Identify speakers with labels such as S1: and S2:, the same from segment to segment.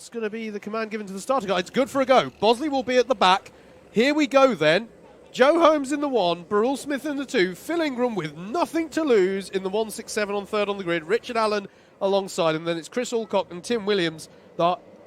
S1: what's going to be the command given to the starter car? It's good for a go. Bosley will be at the back. Here we go then. Joe Holmes in the 1, Beroual-Smith in the 2, Phil Ingram with nothing to lose in the 167 on third on the grid, Richard Allen alongside him, then it's Chris Alcock and Tim Williams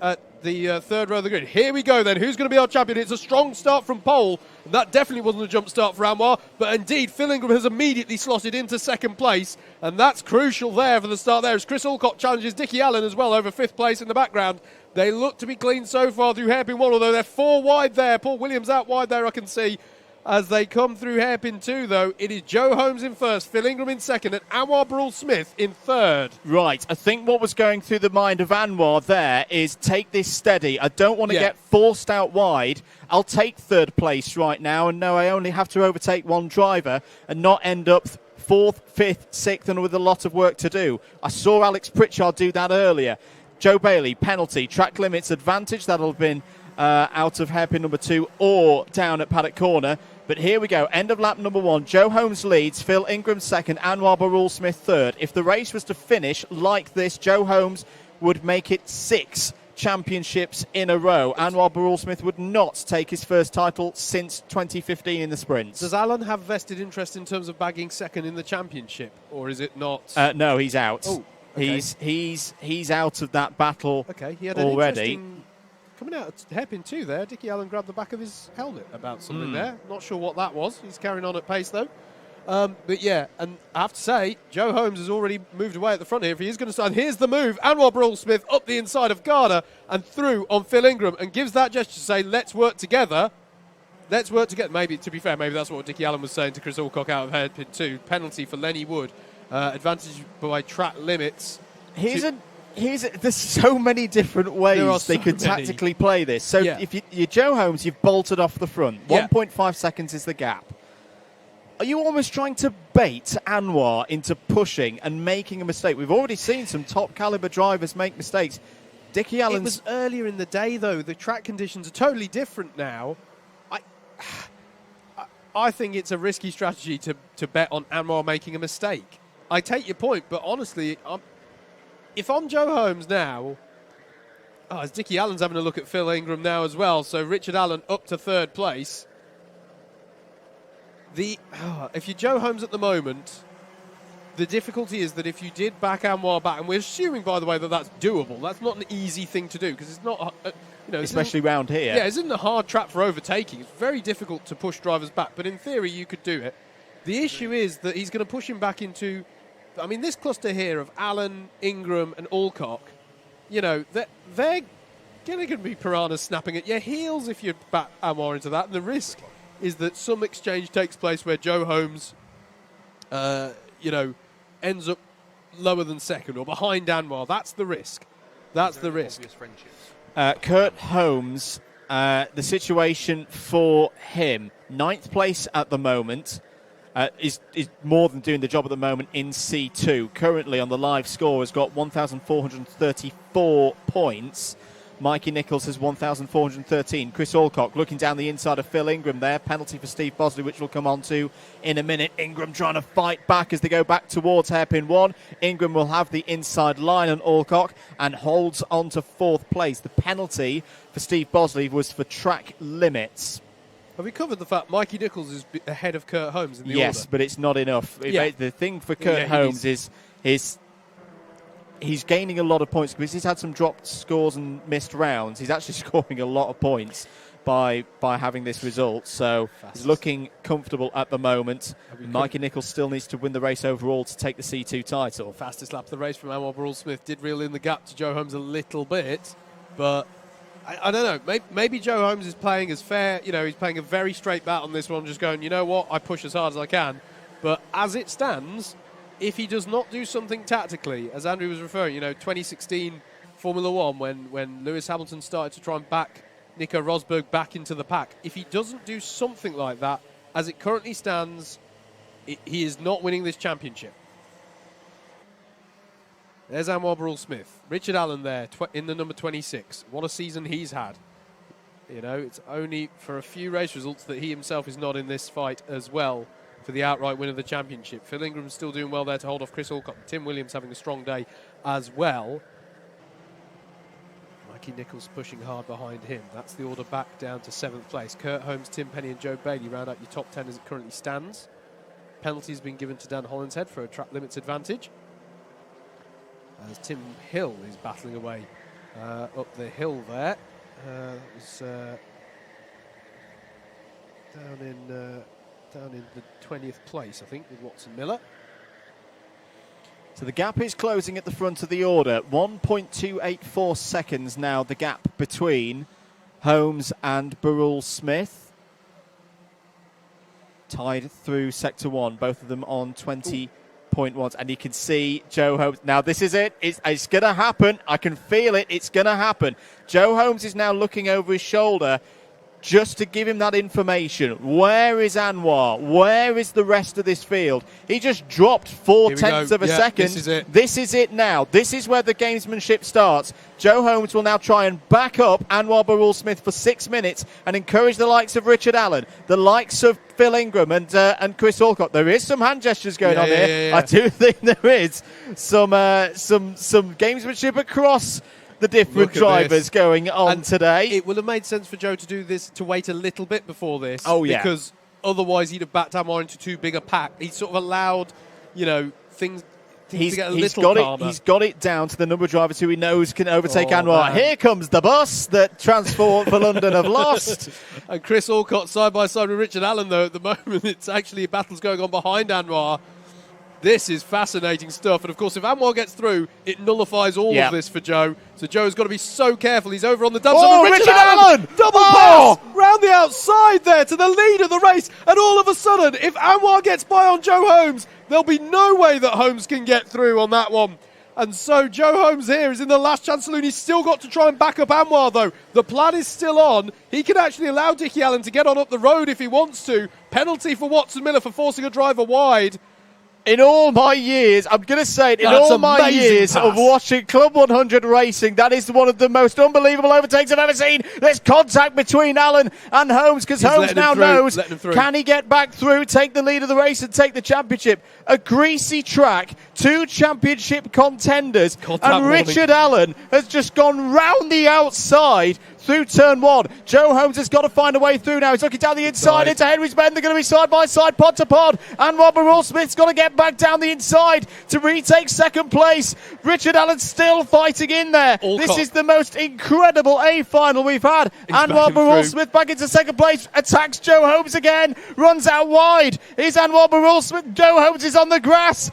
S1: at the third row of the grid. Here we go then, who's going to be our champion? It's a strong start from pole, and that definitely wasn't a jump start for Anwar, but indeed Phil Ingram has immediately slotted into second place, and that's crucial there for the start there as Chris Alcock challenges Dickie Allen as well over fifth place in the background. They look to be clean so far through hairpin 1, although they're 4 wide there. Paul Williams out wide there, I can see. As they come through hairpin 2, though, it is Joe Holmes in first, Phil Ingram in second, and Anwar Beroual-Smith in third.
S2: Right, I think what was going through the mind of Anwar there is take this steady. I don't want to get forced out wide. I'll take third place right now and know I only have to overtake one driver and not end up 4th, 5th, 6th and with a lot of work to do. I saw Alex Pritchard do that earlier. Joe Bailey, penalty, track limits advantage. That'll have been out of hairpin number 2 or down at paddock corner. But here we go, end of lap number 1. Joe Holmes leads, Phil Ingram second, Anwar Beroual-Smith third. If the race was to finish like this, Joe Holmes would make it 6 championships in a row. Anwar Beroual-Smith would not take his first title since 2015 in the sprints.
S1: Does Alan have vested interest in terms of bagging second in the championship, or is it not?
S2: No, he's out.
S1: Oh, okay.
S2: He's out of that battle
S1: he had
S2: already.
S1: Coming out at hairpin 2 there, Dickie Allen grabbed the back of his helmet about something there. Not sure what that was. He's carrying on at pace, though. But yeah, and I have to say, Joe Holmes has already moved away at the front here. If he is going to start, here's the move. Anwar Beroual-Smith up the inside of Garda and through on Phil Ingram and gives that gesture to say, let's work together. Let's work together. Maybe, to be fair, maybe that's what Dickie Allen was saying to Chris Alcock out of hairpin 2. Penalty for Lenny Wood. Advantage by track limits.
S2: There's so many different ways they could tactically play this. So if you're Joe Holmes, you've bolted off the front. 1.5 seconds is the gap. Are you almost trying to bait Anwar into pushing and making a mistake? We've already seen some top caliber drivers make mistakes. Dickie Allen's...
S1: It was earlier in the day, though. The track conditions are totally different now. I think it's a risky strategy to bet on Anwar making a mistake. I take your point, but honestly, if I'm Joe Holmes now, as Dickie Allen's having a look at Phil Ingram now as well, so Richard Allen up to third place. If you're Joe Holmes at the moment, the difficulty is that if you did back Anwar back, and we're assuming, by the way, that that's doable. That's not an easy thing to do because it's not,
S2: especially round here.
S1: Yeah, it's in a hard trap for overtaking. It's very difficult to push drivers back, but in theory, you could do it. The issue is that he's going to push him back into. I mean, this cluster here of Allen, Ingram, and Alcock, they're going to be piranhas snapping at your heels if you back Anwar into that. And the risk is that some exchange takes place where Joe Holmes, ends up lower than second or behind Anwar. That's the risk. That's the risk.
S2: Kurt Holmes, the situation for him, 9th place at the moment. Is more than doing the job at the moment in C2. Currently on the live score has got 1,434 points. Mikey Nichols has 1,413. Chris Alcock looking down the inside of Phil Ingram there. Penalty for Steve Bosley, which we'll come on to in a minute. Ingram trying to fight back as they go back towards hairpin 1. Ingram will have the inside line on Alcock and holds on to 4th place. The penalty for Steve Bosley was for track limits.
S1: Have we covered the fact Mikey Nichols is ahead of Kurt Holmes in the order?
S2: Yes, but it's not enough. The thing for Kurt Holmes is he's gaining a lot of points because he's had some dropped scores and missed rounds. He's actually scoring a lot of points by having this result. So he's looking comfortable at the moment. Mikey Nichols still needs to win the race overall to take the C2 title.
S1: Fastest lap of the race from Anwar Beroual-Smith did reel in the gap to Joe Holmes a little bit, but I don't know. Maybe Joe Holmes is playing as fair. He's playing a very straight bat on this one, just going, you know what, I push as hard as I can. But as it stands, if he does not do something tactically, as Andrew was referring, 2016 Formula One, when Lewis Hamilton started to try and back Nico Rosberg back into the pack, if he doesn't do something like that, as it currently stands, he is not winning this championship. There's Anwar Beroual-Smith. Richard Allen there in the number 26. What a season he's had. It's only for a few race results that he himself is not in this fight as well for the outright win of the championship. Phil Ingram's still doing well there to hold off Chris Alcock. Tim Williams having a strong day as well. Mikey Nichols pushing hard behind him. That's the order back down to 7th place. Kurt Holmes, Tim Penny and Joe Bailey round out your top 10 as it currently stands. Penalties been given to Dan Hollinshead for a track limits advantage. As Tim Hill is battling away up the hill there. It was down in the 20th place, I think, with Watson Miller.
S2: So the gap is closing at the front of the order. 1.284 seconds now, the gap between Holmes and Beroual-Smith. Tied through Sector 1, both of them on 20.1s. And you can see Joe Holmes. Now this is it. It's going to happen. I can feel it. It's going to happen. Joe Holmes is now looking over his shoulder just to give him that information. Where is Anwar? Where is the rest of this field? He just dropped 0.4 of a second.
S1: This is it.
S2: This is it now. This is where the gamesmanship starts. Joe Holmes will now try and back up Anwar Beroual-Smith for 6 minutes and encourage the likes of Richard Allen, the likes of Phil Ingram and Chris Alcott. There is some hand gestures going on here. I do think there is some gamesmanship across the different drivers going on and today.
S1: It would have made sense for Joe to do this, to wait a little bit before this.
S2: Oh, yeah.
S1: Because otherwise he'd have backed Anwar into too big a pack. He sort of allowed, things to get a little calmer.
S2: He's got it down to the number of drivers who he knows can overtake Anwar. Man. Here comes the bus that Transport for London have lost.
S1: And Chris Alcott side by side with Richard Allen, though, at the moment. It's actually battles going on behind Anwar. This is fascinating stuff. And, of course, if Anwar gets through, it nullifies all of this for Joe. So Joe's got to be so careful. He's over on the dumps.
S2: Oh, Richard Allen!
S1: Double pass round the outside there to the lead of the race. And all of a sudden, if Anwar gets by on Joe Holmes, there'll be no way that Holmes can get through on that one. And so Joe Holmes here is in the last chance saloon. He's still got to try and back up Anwar, though. The plan is still on. He can actually allow Dickie Allen to get on up the road if he wants to. Penalty for Watson Miller for forcing a driver wide.
S2: In all my years, I'm going to say it, in all my years of watching Club 100 racing, that is one of the most unbelievable overtakes I've ever seen. There's contact between Allen and Holmes, because Holmes now knows, can he get back through, take the lead of the race and take the championship? A greasy track, 2 championship contenders, and Richard Allen has just gone round the outside through turn 1. Joe Holmes has got to find a way through now. He's looking down the inside into Henry's Bend. They're going to be side by side, pod to pod. And Beroual-Smith's got to get back down the inside to retake second place. Richard Allen still fighting in there. This is the most incredible A final we've had. Anwar Beroual-Smith back into second place, attacks Joe Holmes again, runs out wide. Here's Anwar Beroual-Smith. Joe Holmes is on the grass.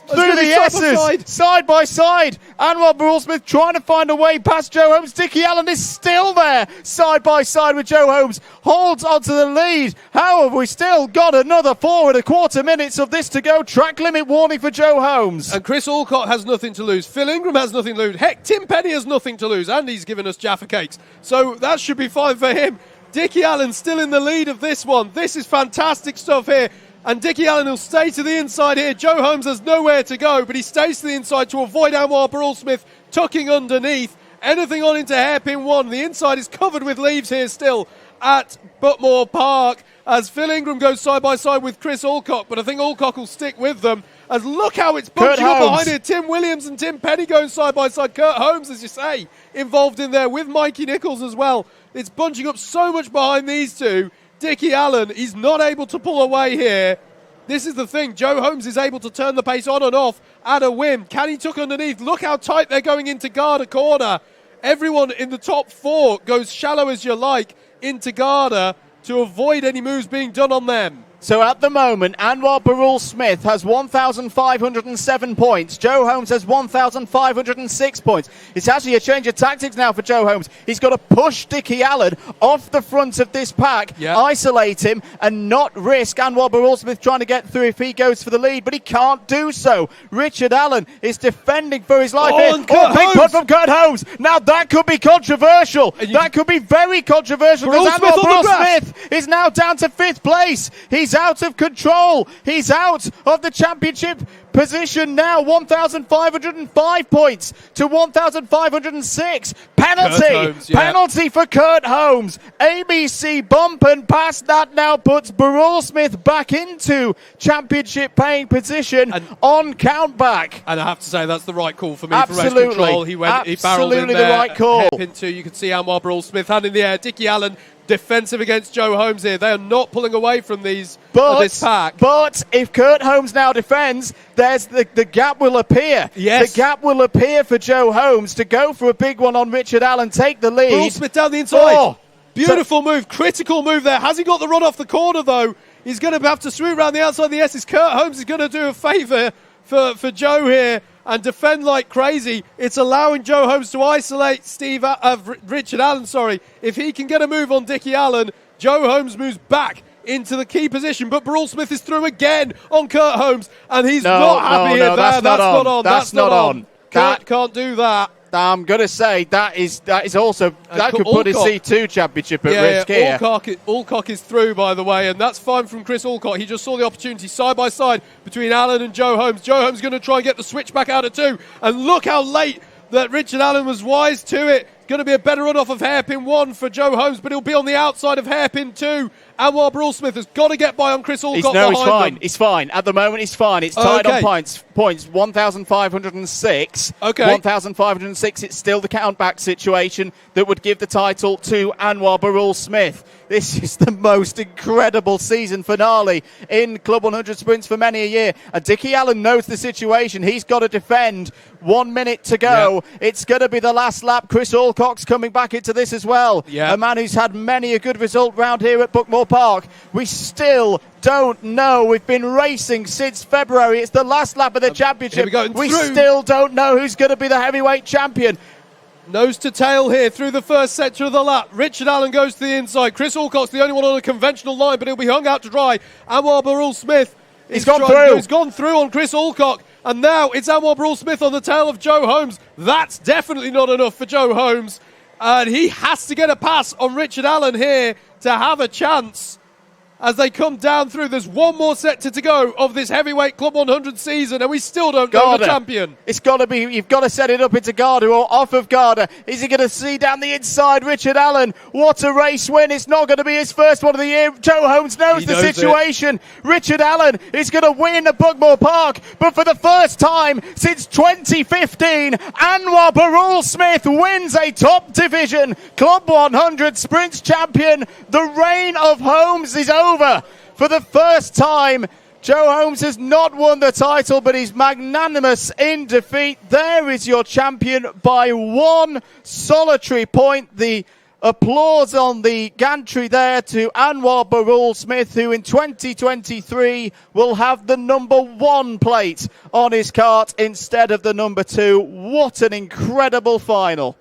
S2: Through the S's, side by side. Anwar Beroual-Smith trying to find a way past Joe Holmes. Dickie Allen is still there, side by side with Joe Holmes. Holds onto the lead. How have we still got another 4.25 minutes of this to go? Track limit warning for Joe Holmes.
S1: And Chris Alcott has nothing to lose. Phil Ingram has nothing to lose. Heck, Tim Penny has nothing to lose. And he's given us Jaffa Cakes. So that should be fine for him. Dickie Allen still in the lead of this one. This is fantastic stuff here. And Dickie Allen will stay to the inside here. Joe Holmes has nowhere to go, but he stays to the inside to avoid Anwar Beroual-Smith tucking underneath. Anything on into hairpin 1. The inside is covered with leaves here still at Buckmore Park as Phil Ingram goes side by side with Chris Alcock, but I think Alcock will stick with them. As look how it's bunching up behind here. Tim Williams and Tim Penny going side by side. Kurt Holmes, as you say, involved in there with Mikey Nichols as well. It's bunching up so much behind these two. Dickie Allen, he's not able to pull away here. This is the thing. Joe Holmes is able to turn the pace on and off at a whim. Can he tuck underneath? Look how tight they're going into Garda corner. Everyone in the top 4 goes shallow as you like into Garda to avoid any moves being done on them.
S2: So at the moment, Anwar Beroual-Smith has 1,507 points. Joe Holmes has 1,506 points. It's actually a change of tactics now for Joe Holmes. He's got to push Dickie Allen off the front of this pack, isolate him, and not risk Anwar Beroual-Smith trying to get through if he goes for the lead, but he can't do so. Richard Allen is defending for his life here. Big putt from Kurt Holmes. Now that could be controversial. That could be very controversial because Anwar Beroual-Smith is now down to 5th place. He's out of control. He's out of the championship position now, 1,505 points to 1,506. Penalty!
S1: Holmes, yeah.
S2: Penalty for Kurt Holmes. ABC bump, and past that now puts Beroual-Smith back into championship paying position
S1: And
S2: on countback.
S1: And I have to say, that's the right call for me
S2: Absolutely.
S1: for race control. He barreled in
S2: Absolutely
S1: there.
S2: the right call.
S1: Hairpin 2, you can see Anwar Beroual-Smith hand in the air. Dickie Allen defensive against Joe Holmes here. They are not pulling away from this pack.
S2: But if Kurt Holmes now defends, there's the gap will appear.
S1: Yes.
S2: The gap will appear for Joe Holmes to go for a big one on Richard Allen, take the lead.
S1: Beroual-Smith down the inside.
S2: Oh.
S1: Beautiful move, critical move there. Has he got the run off the corner though? He's going to have to swoop around the outside of the S's. Kurt Holmes is going to do a favour for Joe here and defend like crazy. It's allowing Joe Holmes to isolate Richard Allen. If he can get a move on Dickie Allen, Joe Holmes moves back into the key position, but Beroual-Smith is through again on Kurt Holmes, and he's not happy here.
S2: That's not on.
S1: That's not on. Kurt can't do that.
S2: I'm going to say that is also that could put his C2 championship at risk here.
S1: Alcock is through, by the way, and that's fine from Chris Alcock. He just saw the opportunity side by side between Allen and Joe Holmes. Joe Holmes going to try and get the switch back out of 2, and look how late that Richard Allen was wise to it. Going to be a better run off of hairpin 1 for Joe Holmes, but he'll be on the outside of hairpin 2. Anwar Beroual-Smith has got to get by on Chris Alcock.
S2: He's fine. He's fine. At the moment, he's fine. It's tied on points. 1,506.
S1: Okay.
S2: 1,506. It's still the countback situation that would give the title to Anwar Beroual-Smith. This is the most incredible season finale in Club 100 Sprints for many a year. And Dickie Allen knows the situation. He's got to defend. 1 minute to go.
S1: Yep.
S2: It's going to be the last lap. Chris Alcock's coming back into this as well.
S1: Yep.
S2: A man who's had many a good result round here at Buckmore Park. We still don't know. We've been racing since February. It's the last lap of the championship. We still don't know who's going to be the heavyweight champion.
S1: Nose to tail here through the first sector of the lap. Richard Allen goes to the inside. Chris Alcock's the only one on a conventional line, but he'll be hung out to dry. Anwar Beroual-Smith
S2: He's gone through.
S1: He's gone through on Chris Alcock, and now it's Anwar Beroual-Smith on the tail of Joe Holmes. That's definitely not enough for Joe Holmes, and he has to get a pass on Richard Allen here to have a chance. As they come down through, there's one more sector to go of this heavyweight Club 100 season, and we still don't know the champion.
S2: It's got to be, you've got to set it up into Garda or off of Garda. Is he going to see down the inside Richard Allen? What a race win. It's not going to be his first one of the year. Joe Holmes knows the situation. Richard Allen is going to win at Buckmore Park, but for the first time since 2015, Anwar Beroual-Smith wins a top division Club 100 Sprints champion. The reign of Holmes is over. For the first time, Joe Holmes has not won the title, but he's magnanimous in defeat. There is your champion by 1 solitary point. The applause on the gantry there to Anwar Beroual-Smith, who in 2023 will have the number 1 plate on his kart instead of the number 2. What an incredible final.